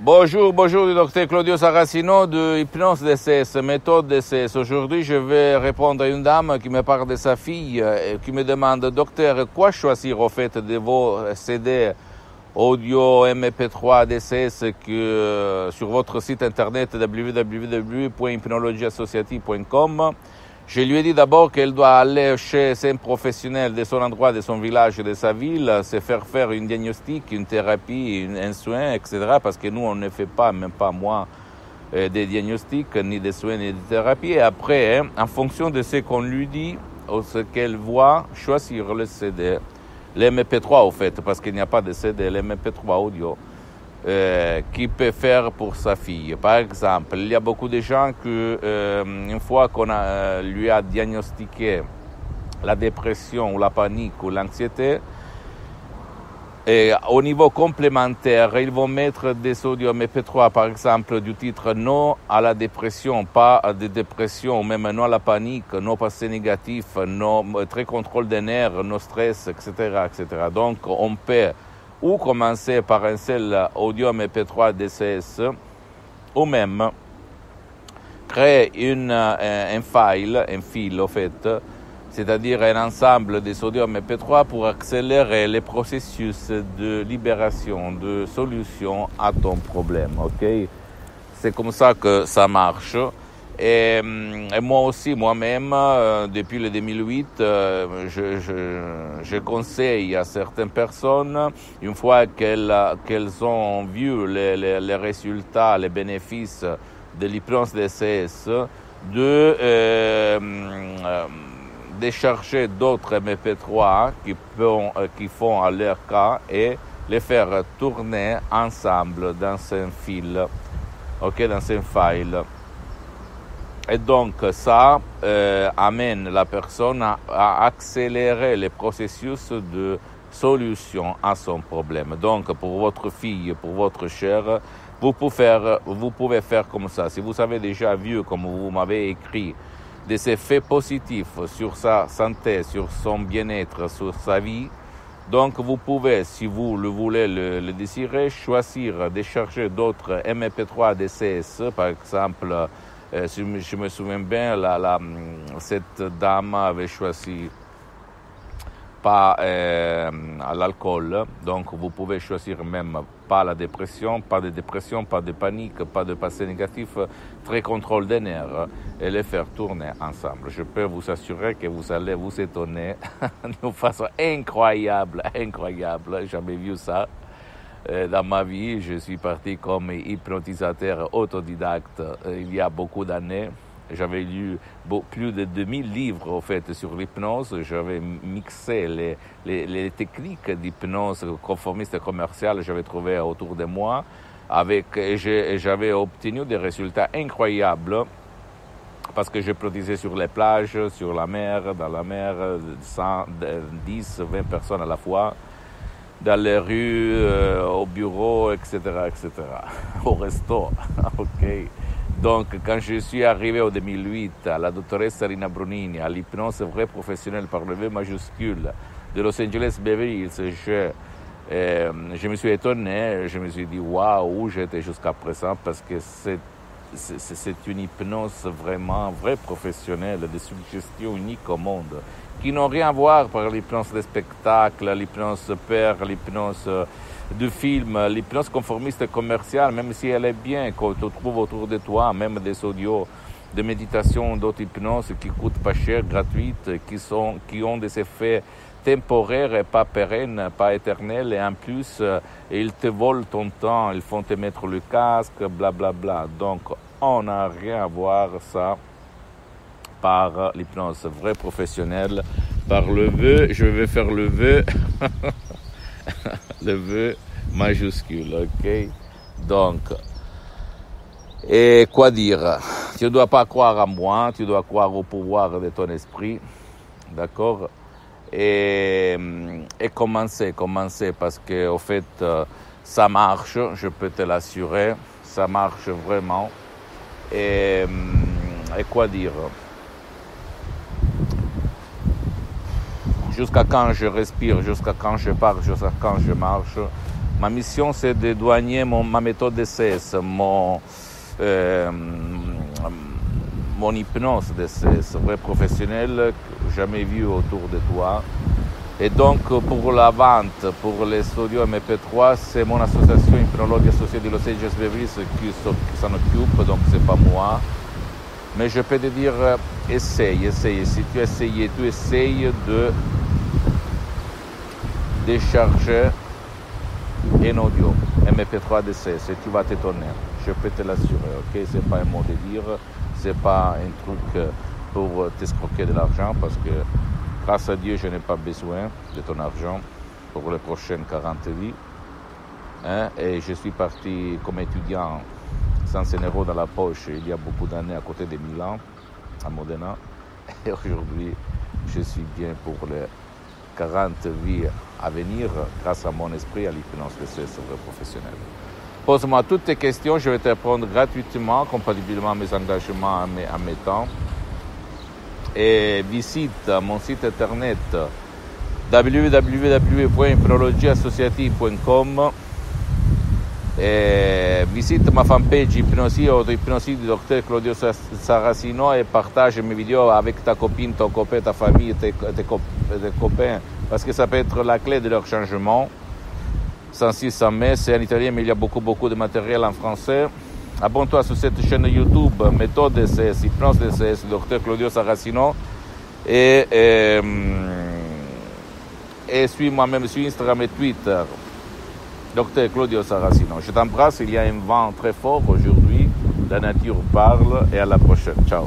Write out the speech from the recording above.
Bonjour, bonjour, du docteur Claudio Saracino de Hypnose DCS, méthode DCS. Aujourd'hui, je vais répondre à une dame qui me parle de sa fille et qui me demande, docteur, quoi choisir au fait de vos CD audio MP3 DCS sur votre site internet www.hypnologieassociative.com. Je lui ai dit d'abord qu'elle doit aller chez un professionnel de son endroit, de son village, de sa ville, se faire une diagnostic, une thérapie, un soin, etc. Parce que nous, on ne fait pas, même pas moi, des diagnostics, ni des soins, ni des thérapies. Et après, en fonction de ce qu'on lui dit, ou ce qu'elle voit, choisir le CD. L'MP3, au fait, parce qu'il n'y a pas de CD, l'MP3 audio. Qui peut faire pour sa fille. Par exemple, il y a beaucoup de gens qui, une fois qu'on lui a diagnostiqué la dépression ou la panique ou l'anxiété, et au niveau complémentaire, ils vont mettre des audios MP3, par exemple, du titre non à la dépression, pas à la dépression, ou même non à la panique, non passé négatif, non très contrôle des nerfs, non stress, etc., etc. Donc, on peut ou commencer par un seul audio MP3 DCS, ou même créer un fil, au fait, c'est-à-dire un ensemble des audios MP3 pour accélérer les processus de libération, de solution à ton problème, ok? C'est comme ça que ça marche. Et moi aussi, moi-même, depuis le 2008, je conseille à certaines personnes, une fois qu'elles ont vu les résultats, les bénéfices de l'hypnose DCS, de décharger d'autres MP3 qui font à leur cas et les faire tourner ensemble dans un fil, ok, dans un file. Et donc, ça amène la personne à accélérer les processus de solution à son problème. Donc, pour votre fille, pour votre chère, vous pouvez faire comme ça. Si vous avez déjà vu, comme vous m'avez écrit, des effets positifs sur sa santé, sur son bien-être, sur sa vie, donc vous pouvez, si vous le voulez, le désirez, choisir de chercher d'autres MP3 DCS, par exemple. Si je me souviens bien, cette dame avait choisi pas l'alcool, donc vous pouvez choisir même pas la dépression, pas de panique, pas de passé négatif, très contrôle des nerfs et les faire tourner ensemble. Je peux vous assurer que vous allez vous étonner d'une façon incroyable, jamais vu ça. Dans ma vie, je suis parti comme hypnotisateur autodidacte il y a beaucoup d'années. J'avais lu plus de 2000 livres au fait, sur l'hypnose. J'avais mixé les techniques d'hypnose conformiste et commerciale que j'avais trouvées autour de moi. J'avais obtenu des résultats incroyables parce que je produisais sur les plages, sur la mer, dans la mer, 10, 20 personnes à la fois, dans les rues, au bureau, etc., au resto, ok. Donc, quand je suis arrivé en 2008 à la doctoresse Rina Brunini, à l'hypnose vraie professionnelle par le V majuscule de Los Angeles Beverly Hills, je me suis étonné, je me suis dit, waouh, où j'étais jusqu'à présent, parce que c'est une hypnose vraiment vraie professionnelle, de suggestion unique au monde, qui n'ont rien à voir par l'hypnose des spectacles, l'hypnose père, l'hypnose du film, l'hypnose conformiste commerciale, même si elle est bien, qu'on te trouve autour de toi, même des audios de méditation, d'auto-hypnose qui coûtent pas cher, gratuites, qui ont des effets temporaires et pas pérennes, pas éternels, et en plus, ils te volent ton temps, ils font te mettre le casque, blablabla. Bla, bla. Donc, on n'a rien à voir ça par l'hypnose vraie professionnelle, par le vœu, je vais faire le vœu, le vœu majuscule, ok? Donc, et quoi dire? Tu ne dois pas croire à moi, tu dois croire au pouvoir de ton esprit, d'accord? Et commencer, parce que au fait, ça marche, je peux te l'assurer, ça marche vraiment. Et quoi dire? Jusqu'à quand je respire, jusqu'à quand je parle, jusqu'à quand je marche, Ma mission, c'est de douanier ma méthode DCS, mon hypnose DCS, vrai professionnel, jamais vu autour de toi. Et donc, pour la vente, pour les studios MP3, c'est mon association Hypnologue associée de Los Angeles Beverly qui s'en occupe, donc c'est pas moi. Mais je peux te dire, essaye. Si tu essayes de décharger un audio MP3 DCS et tu vas t'étonner. Je peux te l'assurer, ok? C'est pas un mot de dire, c'est pas un truc pour t'escroquer de l'argent parce que grâce à Dieu, je n'ai pas besoin de ton argent pour les prochaines 40 vies. Hein? Et je suis parti comme étudiant sans un euro dans la poche il y a beaucoup d'années à côté de Milan, à Modena. Et aujourd'hui, je suis bien pour les 40 vies à venir grâce à mon esprit, à l'hypnose DCS professionnel. Pose-moi toutes tes questions, je vais te répondre gratuitement, compatiblement à mes engagements, à mes temps. Et visite mon site internet www.hypnologieassociative.com et visite ma fanpage Hypnosie Auto-Hypnosie du Dr Claudio Saracino et partage mes vidéos avec ta copine, ton copain, ta famille, tes copains, parce que ça peut être la clé de leur changement. 106 100 mai, c'est en italien, mais il y a beaucoup de matériel en français. Abonne-toi sur cette chaîne YouTube, méthode DCS, hypnose DCS, Dr Claudio Saracino. Et suis-moi même sur Instagram et Twitter, Dr Claudio Saracino. Je t'embrasse, il y a un vent très fort aujourd'hui, la nature parle et à la prochaine. Ciao.